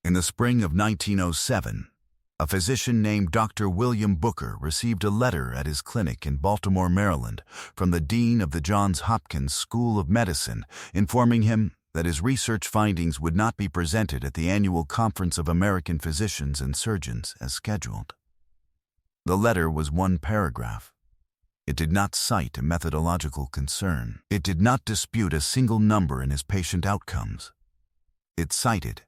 In the spring of 1907, a physician named Dr. William Booker received a letter at his clinic in Baltimore, Maryland, from the dean of the Johns Hopkins School of Medicine, informing him that his research findings would not be presented at the annual Conference of American Physicians and Surgeons as scheduled. The letter was one paragraph. It did not cite a methodological concern. It did not dispute a single number in his patient outcomes. It cited,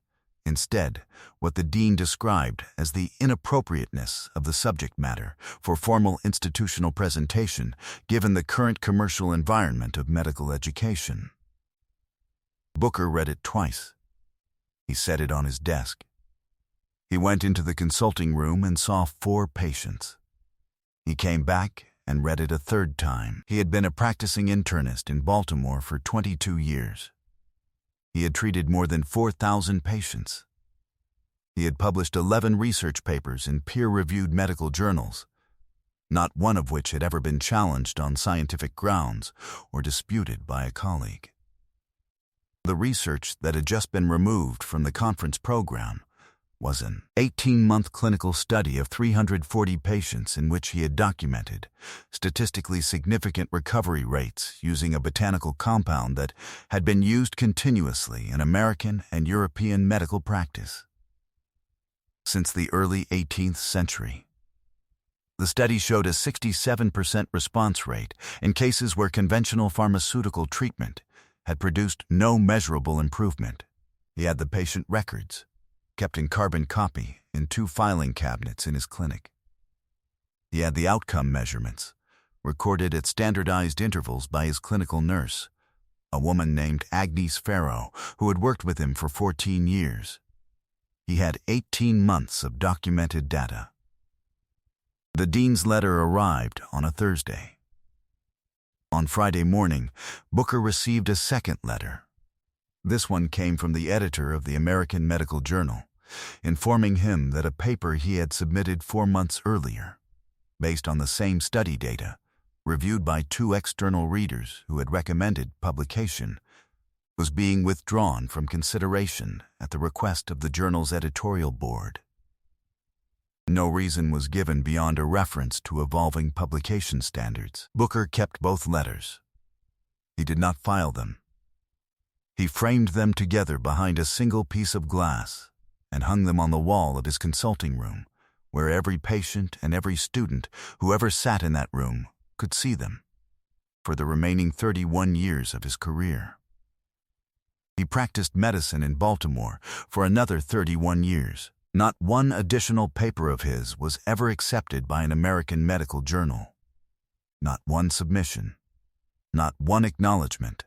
instead, what the dean described as the inappropriateness of the subject matter for formal institutional presentation given the current commercial environment of medical education. Booker read it twice. He set it on his desk. He went into the consulting room and saw 4 patients. He came back and read it a third time. He had been a practicing internist in Baltimore for 22 years. He had treated more than 4,000 patients. He had published 11 research papers in peer-reviewed medical journals, not one of which had ever been challenged on scientific grounds or disputed by a colleague. The research that had just been removed from the conference program was an 18-month clinical study of 340 patients in which he had documented statistically significant recovery rates using a botanical compound that had been used continuously in American and European medical practice since the early 18th century. The study showed a 67% response rate in cases where conventional pharmaceutical treatment had produced no measurable improvement. He had the patient records, kept in carbon copy in 2 filing cabinets in his clinic. He had the outcome measurements, recorded at standardized intervals by his clinical nurse, a woman named Agnes Farrow, who had worked with him for 14 years. He had 18 months of documented data. The dean's letter arrived on a Thursday. On Friday morning, Booker received a second letter. This one came from the editor of the American Medical Journal, informing him that a paper he had submitted 4 months earlier, based on the same study data, reviewed by 2 external readers who had recommended publication, was being withdrawn from consideration at the request of the journal's editorial board. No reason was given beyond a reference to evolving publication standards. Booker kept both letters. He did not file them. He framed them together behind a single piece of glass and hung them on the wall of his consulting room, where every patient and every student who ever sat in that room could see them, for the remaining 31 years of his career. He practiced medicine in Baltimore for another 31 years. Not one additional paper of his was ever accepted by an American medical journal. Not one submission. Not one acknowledgement.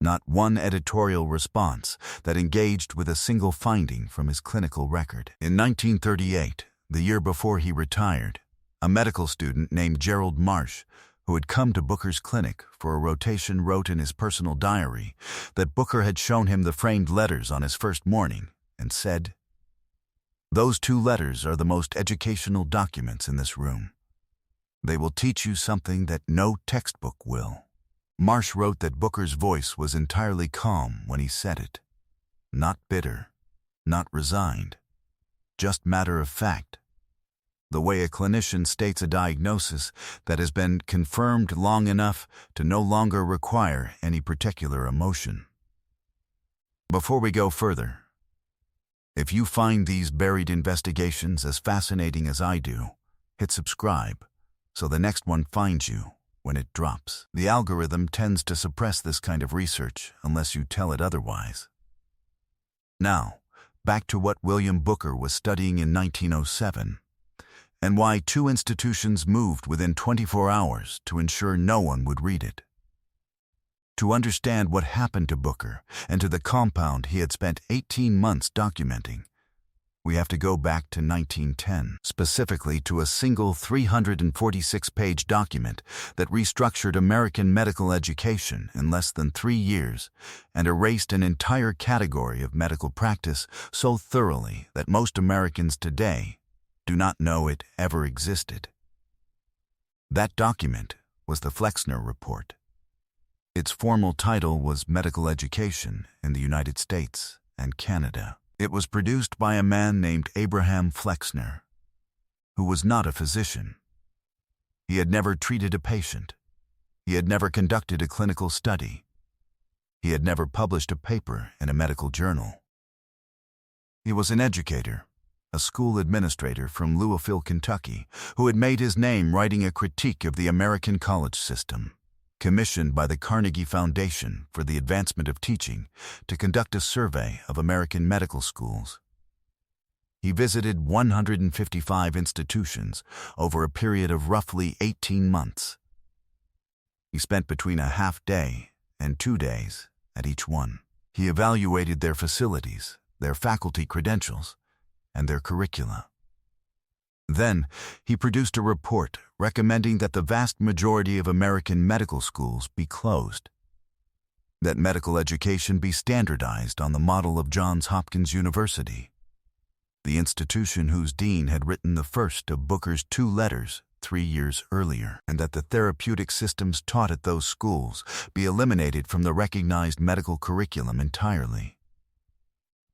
Not one editorial response that engaged with a single finding from his clinical record. In 1938, the year before he retired, a medical student named Gerald Marsh, who had come to Booker's clinic for a rotation, wrote in his personal diary that Booker had shown him the framed letters on his first morning and said, "Those 2 letters are the most educational documents in this room. They will teach you something that no textbook will." Marsh wrote that Booker's voice was entirely calm when he said it. Not bitter, not resigned, just matter of fact. The way a clinician states a diagnosis that has been confirmed long enough to no longer require any particular emotion. Before we go further, if you find these buried investigations as fascinating as I do, hit subscribe so the next one finds you when it drops. The algorithm tends to suppress this kind of research unless you tell it otherwise. Now, back to what William Booker was studying in 1907, and why 2 institutions moved within 24 hours to ensure no one would read it. To understand what happened to Booker and to the compound he had spent 18 months documenting, we have to go back to 1910, specifically to a single 346-page document that restructured American medical education in less than 3 years and erased an entire category of medical practice so thoroughly that most Americans today do not know it ever existed. That document was the Flexner Report. Its formal title was Medical Education in the United States and Canada. It was produced by a man named Abraham Flexner, who was not a physician. He had never treated a patient. He had never conducted a clinical study. He had never published a paper in a medical journal. He was an educator, a school administrator from Louisville, Kentucky, who had made his name writing a critique of the American college system, commissioned by the Carnegie Foundation for the Advancement of Teaching to conduct a survey of American medical schools. He visited 155 institutions over a period of roughly 18 months. He spent between a half day and 2 days at each one. He evaluated their facilities, their faculty credentials, and their curricula. Then, he produced a report recommending that the vast majority of American medical schools be closed, that medical education be standardized on the model of Johns Hopkins University, the institution whose dean had written the first of Booker's 2 letters 3 years earlier, and that the therapeutic systems taught at those schools be eliminated from the recognized medical curriculum entirely.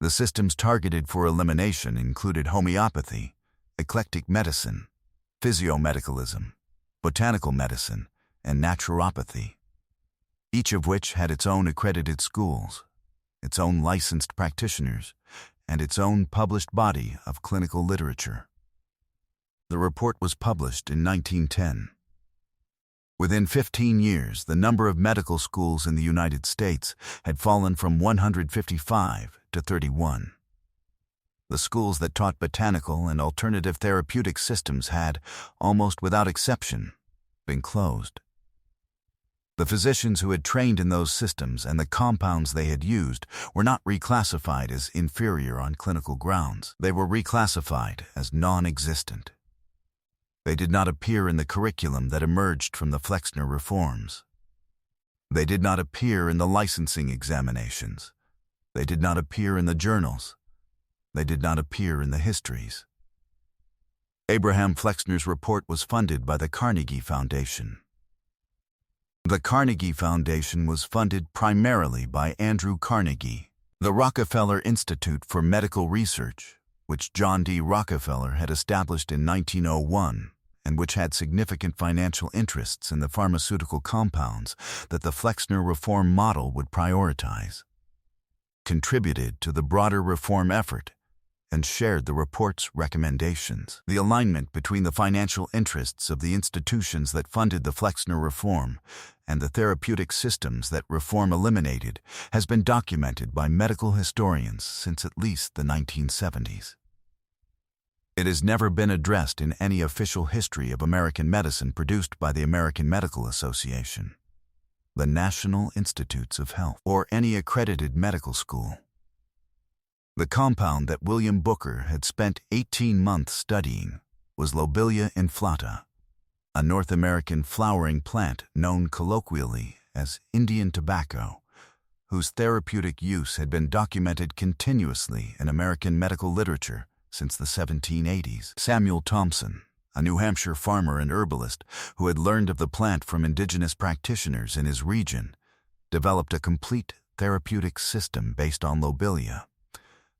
The systems targeted for elimination included homeopathy, eclectic medicine, physiomedicalism, botanical medicine, and naturopathy, each of which had its own accredited schools, its own licensed practitioners, and its own published body of clinical literature. The report was published in 1910. Within 15 years, the number of medical schools in the United States had fallen from 155 to 31. The schools that taught botanical and alternative therapeutic systems had, almost without exception, been closed. The physicians who had trained in those systems and the compounds they had used were not reclassified as inferior on clinical grounds. They were reclassified as non-existent. They did not appear in the curriculum that emerged from the Flexner reforms. They did not appear in the licensing examinations. They did not appear in the journals. They did not appear in the histories. Abraham Flexner's report was funded by the Carnegie Foundation. The Carnegie Foundation was funded primarily by Andrew Carnegie. The Rockefeller Institute for Medical Research, which John D. Rockefeller had established in 1901, and which had significant financial interests in the pharmaceutical compounds that the Flexner reform model would prioritize, contributed to the broader reform effort and shared the report's recommendations. The alignment between the financial interests of the institutions that funded the Flexner reform and the therapeutic systems that reform eliminated has been documented by medical historians since at least the 1970s. It has never been addressed in any official history of American medicine produced by the American Medical Association, the National Institutes of Health, or any accredited medical school. The compound that William Booker had spent 18 months studying was Lobelia inflata, a North American flowering plant known colloquially as Indian tobacco, whose therapeutic use had been documented continuously in American medical literature since the 1780s. Samuel Thompson, a New Hampshire farmer and herbalist who had learned of the plant from indigenous practitioners in his region, developed a complete therapeutic system based on lobelia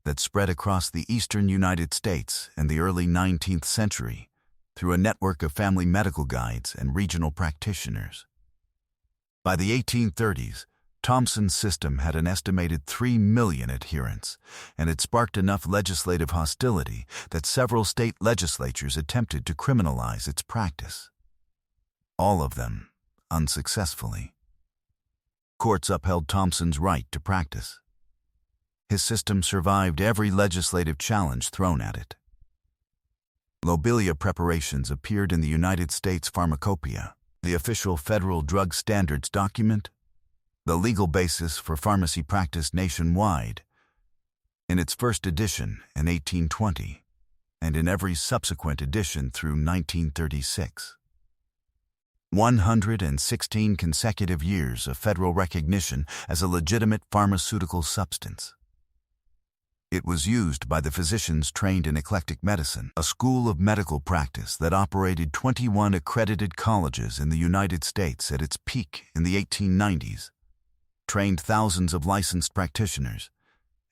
that spread across the eastern United States in the early 19th century through a network of family medical guides and regional practitioners. By the 1830s, Thompson's system had an estimated 3 million adherents, and it sparked enough legislative hostility that several state legislatures attempted to criminalize its practice. All of them unsuccessfully. Courts upheld Thompson's right to practice. His system survived every legislative challenge thrown at it. Lobelia preparations appeared in the United States Pharmacopoeia, the official federal drug standards document, the legal basis for pharmacy practice nationwide, in its first edition in 1820, and in every subsequent edition through 1936. 116 consecutive years of federal recognition as a legitimate pharmaceutical substance. It was used by the physicians trained in eclectic medicine, a school of medical practice that operated 21 accredited colleges in the United States at its peak in the 1890s, trained thousands of licensed practitioners,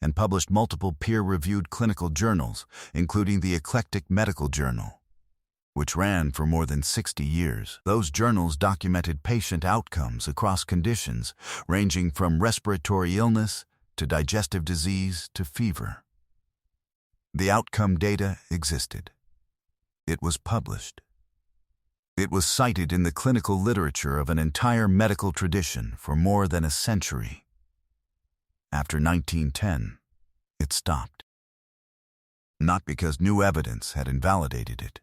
and published multiple peer-reviewed clinical journals, including the Eclectic Medical Journal, which ran for more than 60 years. Those journals documented patient outcomes across conditions ranging from respiratory illness to digestive disease to fever. The outcome data existed. It was published. It was cited in the clinical literature of an entire medical tradition for more than a century. After 1910, it stopped. Not because new evidence had invalidated it,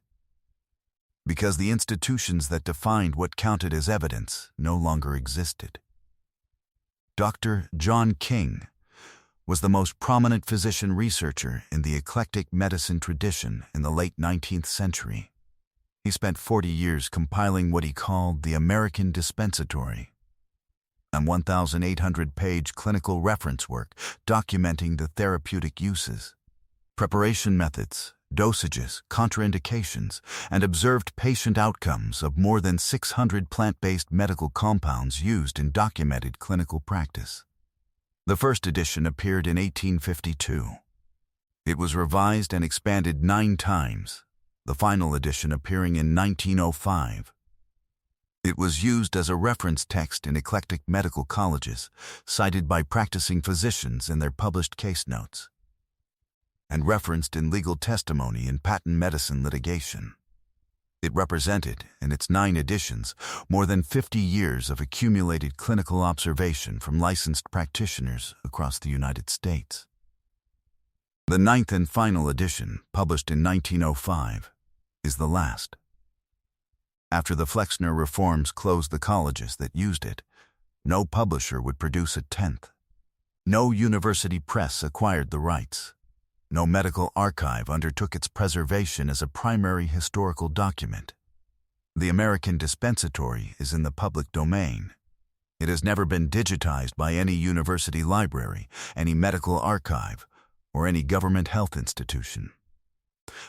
because the institutions that defined what counted as evidence no longer existed. Dr. John King was the most prominent physician researcher in the eclectic medicine tradition in the late 19th century. He spent 40 years compiling what he called the American Dispensatory, a 1,800-page clinical reference work documenting the therapeutic uses, preparation methods, dosages, contraindications, and observed patient outcomes of more than 600 plant-based medical compounds used in documented clinical practice. The first edition appeared in 1852. It was revised and expanded 9 times, the final edition appearing in 1905. It was used as a reference text in eclectic medical colleges, cited by practicing physicians in their published case notes, and referenced in legal testimony in patent medicine litigation. It represented, in its 9 editions, more than 50 years of accumulated clinical observation from licensed practitioners across the United States. The 9th and final edition, published in 1905, is the last. After the Flexner reforms closed the colleges that used it, no publisher would produce a 10th. No university press acquired the rights. No medical archive undertook its preservation as a primary historical document. The American Dispensatory is in the public domain. It has never been digitized by any university library, any medical archive, or any government health institution.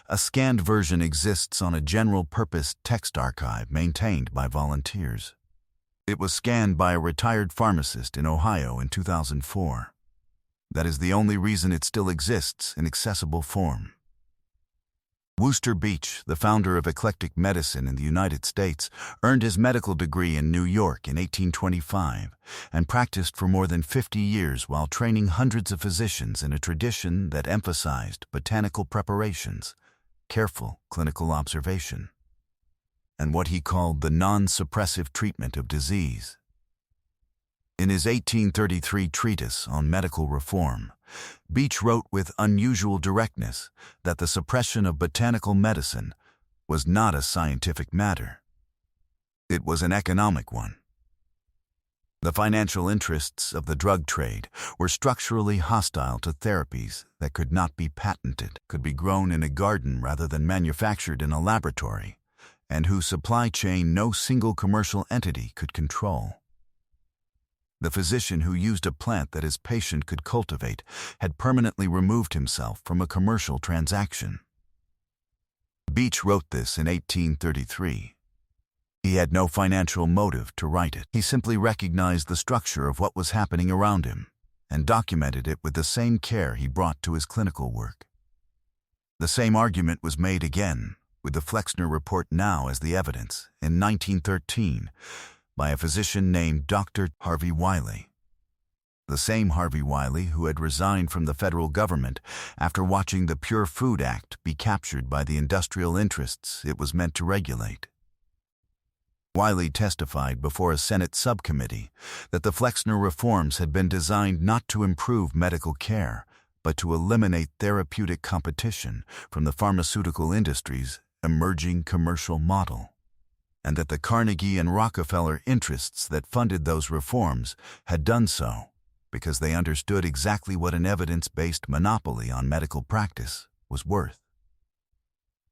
A scanned version exists on a general-purpose text archive maintained by volunteers. It was scanned by a retired pharmacist in Ohio in 2004. That is the only reason it still exists in accessible form. Worcester Beach, the founder of eclectic medicine in the United States, earned his medical degree in New York in 1825 and practiced for more than 50 years while training hundreds of physicians in a tradition that emphasized botanical preparations, careful clinical observation, and what he called the non-suppressive treatment of disease. In his 1833 treatise on medical reform, Beach wrote with unusual directness that the suppression of botanical medicine was not a scientific matter. It was an economic one. The financial interests of the drug trade were structurally hostile to therapies that could not be patented, could be grown in a garden rather than manufactured in a laboratory, and whose supply chain no single commercial entity could control. The physician who used a plant that his patient could cultivate had permanently removed himself from a commercial transaction. Beach wrote this in 1833. He had no financial motive to write it. He simply recognized the structure of what was happening around him and documented it with the same care he brought to his clinical work. The same argument was made again, with the Flexner Report now as the evidence, in 1913, by a physician named Dr. Harvey Wiley. The same Harvey Wiley who had resigned from the federal government after watching the Pure Food Act be captured by the industrial interests it was meant to regulate. Wiley testified before a Senate subcommittee that the Flexner reforms had been designed not to improve medical care, but to eliminate therapeutic competition from the pharmaceutical industry's emerging commercial model, and that the Carnegie and Rockefeller interests that funded those reforms had done so because they understood exactly what an evidence-based monopoly on medical practice was worth.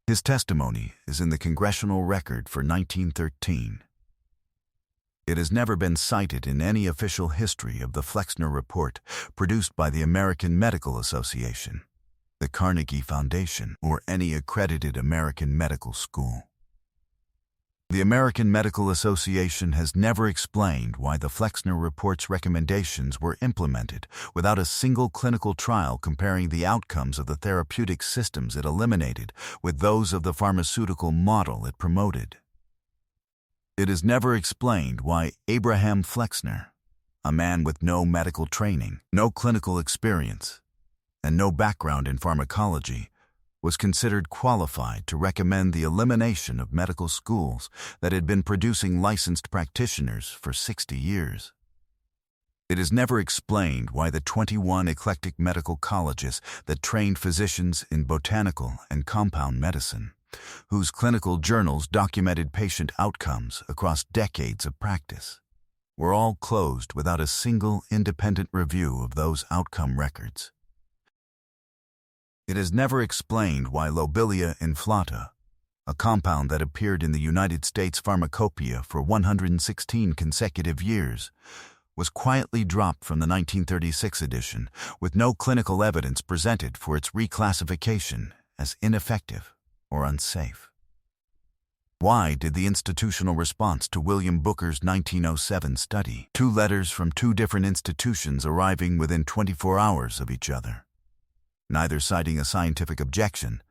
His testimony is in the Congressional Record for 1913. It has never been cited in any official history of the Flexner Report produced by the American Medical Association, the Carnegie Foundation, or any accredited American medical school. The American Medical Association has never explained why the Flexner Report's recommendations were implemented without a single clinical trial comparing the outcomes of the therapeutic systems it eliminated with those of the pharmaceutical model it promoted. It is never explained why Abraham Flexner, a man with no medical training, no clinical experience, and no background in pharmacology, was considered qualified to recommend the elimination of medical schools that had been producing licensed practitioners for 60 years. It is never explained why the 21 eclectic medical colleges that trained physicians in botanical and compound medicine, whose clinical journals documented patient outcomes across decades of practice, were all closed without a single independent review of those outcome records. It is never explained why Lobelia inflata, a compound that appeared in the United States Pharmacopoeia for 116 consecutive years, was quietly dropped from the 1936 edition with no clinical evidence presented for its reclassification as ineffective or unsafe. Why did the institutional response to William Booker's 1907 study, 2 letters from 2 different institutions arriving within 24 hours of each other, neither citing a scientific objection,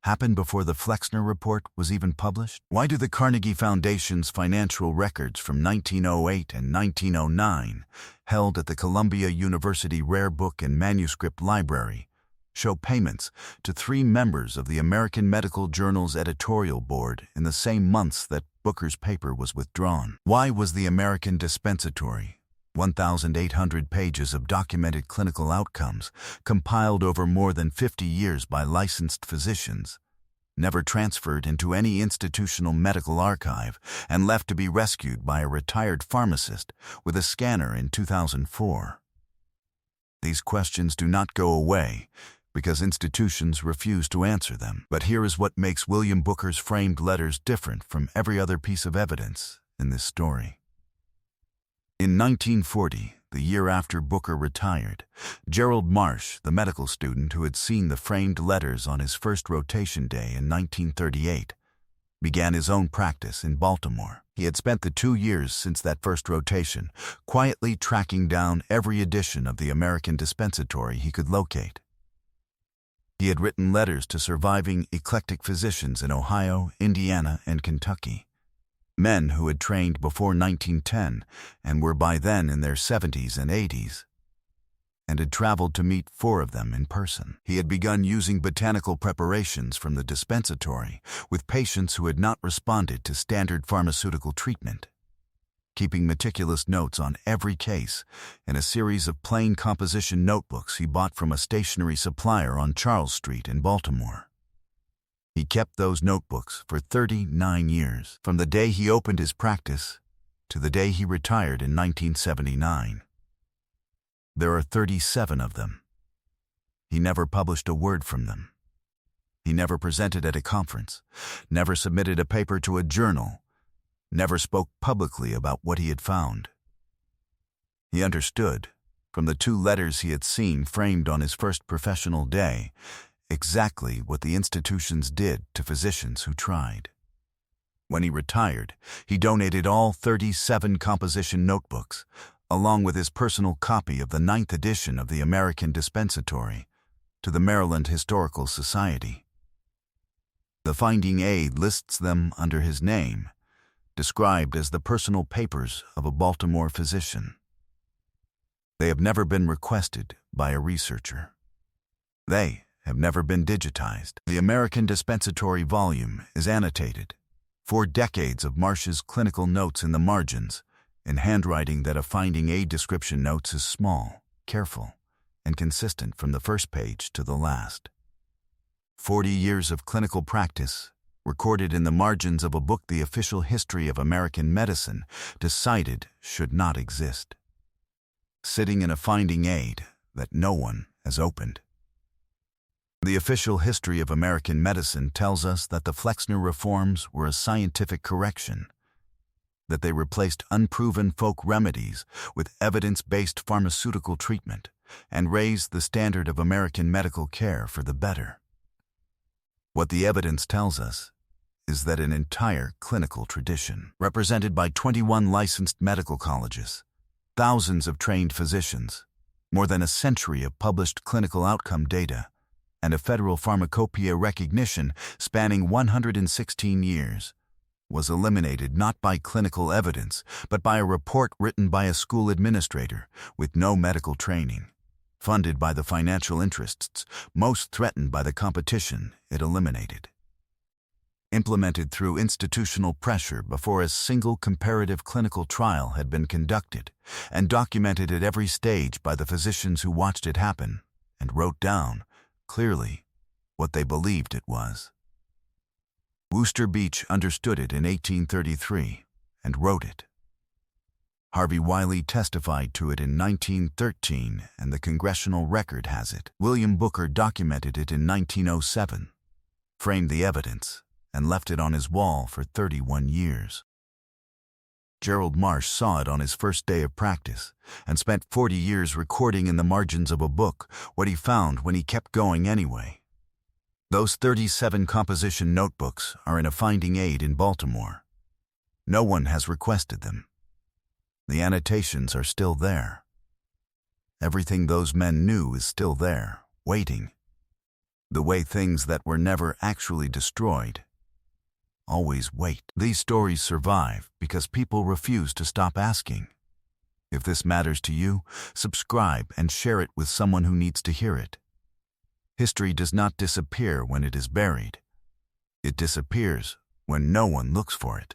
happen before the Flexner Report was even published? Why do the Carnegie Foundation's financial records from 1908 and 1909, held at the Columbia University Rare Book and Manuscript Library, show payments to 3 members of the American Medical Journal's editorial board in the same months that Booker's paper was withdrawn? Why was the American Dispensatory, 1,800 pages of documented clinical outcomes, compiled over more than 50 years by licensed physicians, never transferred into any institutional medical archive and left to be rescued by a retired pharmacist with a scanner in 2004? These questions do not go away because institutions refuse to answer them. But here is what makes William Booker's framed letters different from every other piece of evidence in this story. In 1940, the year after Booker retired, Gerald Marsh, the medical student who had seen the framed letters on his first rotation day in 1938, began his own practice in Baltimore. He had spent the 2 years since that first rotation quietly tracking down every edition of the American Dispensatory he could locate. He had written letters to surviving eclectic physicians in Ohio, Indiana, and Kentucky, men who had trained before 1910 and were by then in their 70s and 80s, and had traveled to meet 4 of them in person. He had begun using botanical preparations from the dispensatory with patients who had not responded to standard pharmaceutical treatment, keeping meticulous notes on every case in a series of plain composition notebooks he bought from a stationery supplier on Charles Street in Baltimore. He kept those notebooks for 39 years, from the day he opened his practice to the day he retired in 1979. There are 37 of them. He never published a word from them. He never presented at a conference, never submitted a paper to a journal, never spoke publicly about what he had found. He understood, from the 2 letters he had seen framed on his first professional day, exactly what the institutions did to physicians who tried. When he retired, he donated all 37 composition notebooks, along with his personal copy of the 9th edition of the American Dispensatory, to the Maryland Historical Society. The finding aid lists them under his name, described as the personal papers of a Baltimore physician. They have never been requested by a researcher. They have never been digitized. The American Dispensatory volume is annotated, 4 decades of Marsh's clinical notes in the margins, in handwriting that a finding aid description notes is small, careful, and consistent from the first page to the last. 40 years of clinical practice, recorded in the margins of a book the official history of American medicine decided should not exist, sitting in a finding aid that no one has opened. The official history of American medicine tells us that the Flexner reforms were a scientific correction, that they replaced unproven folk remedies with evidence-based pharmaceutical treatment and raised the standard of American medical care for the better. What the evidence tells us is that an entire clinical tradition, represented by 21 licensed medical colleges, thousands of trained physicians, more than a century of published clinical outcome data, and a federal pharmacopoeia recognition spanning 116 years, was eliminated not by clinical evidence, but by a report written by a school administrator with no medical training, funded by the financial interests most threatened by the competition it eliminated. Implemented through institutional pressure before a single comparative clinical trial had been conducted, and documented at every stage by the physicians who watched it happen and wrote down, clearly, what they believed it was. Wooster Beach understood it in 1833 and wrote it. Harvey Wiley testified to it in 1913, and the Congressional Record has it. William Booker documented it in 1907, framed the evidence, and left it on his wall for 31 years. Gerald Marsh saw it on his first day of practice and spent 40 years recording in the margins of a book what he found when he kept going anyway. Those 37 composition notebooks are in a finding aid in Baltimore. No one has requested them. The annotations are still there. Everything those men knew is still there, waiting. The way things that were never actually destroyed always wait. These stories survive because people refuse to stop asking. If this matters to you, subscribe and share it with someone who needs to hear it. History does not disappear when it is buried. It disappears when no one looks for it.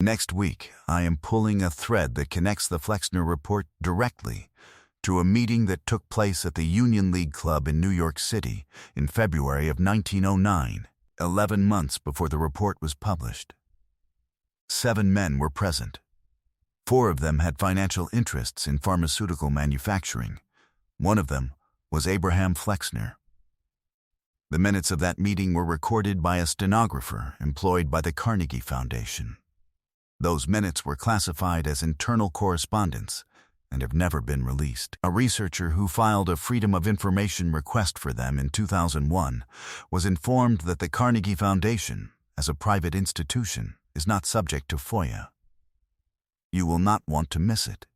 Next week, I am pulling a thread that connects the Flexner Report directly to a meeting that took place at the Union League Club in New York City in February of 1909. 11 months before the report was published. 7 men were present. 4 of them had financial interests in pharmaceutical manufacturing. One of them was Abraham Flexner. The minutes of that meeting were recorded by a stenographer employed by the Carnegie Foundation. Those minutes were classified as internal correspondence and have never been released. A researcher who filed a Freedom of Information request for them in 2001 was informed that the Carnegie Foundation, as a private institution, is not subject to FOIA. You will not want to miss it.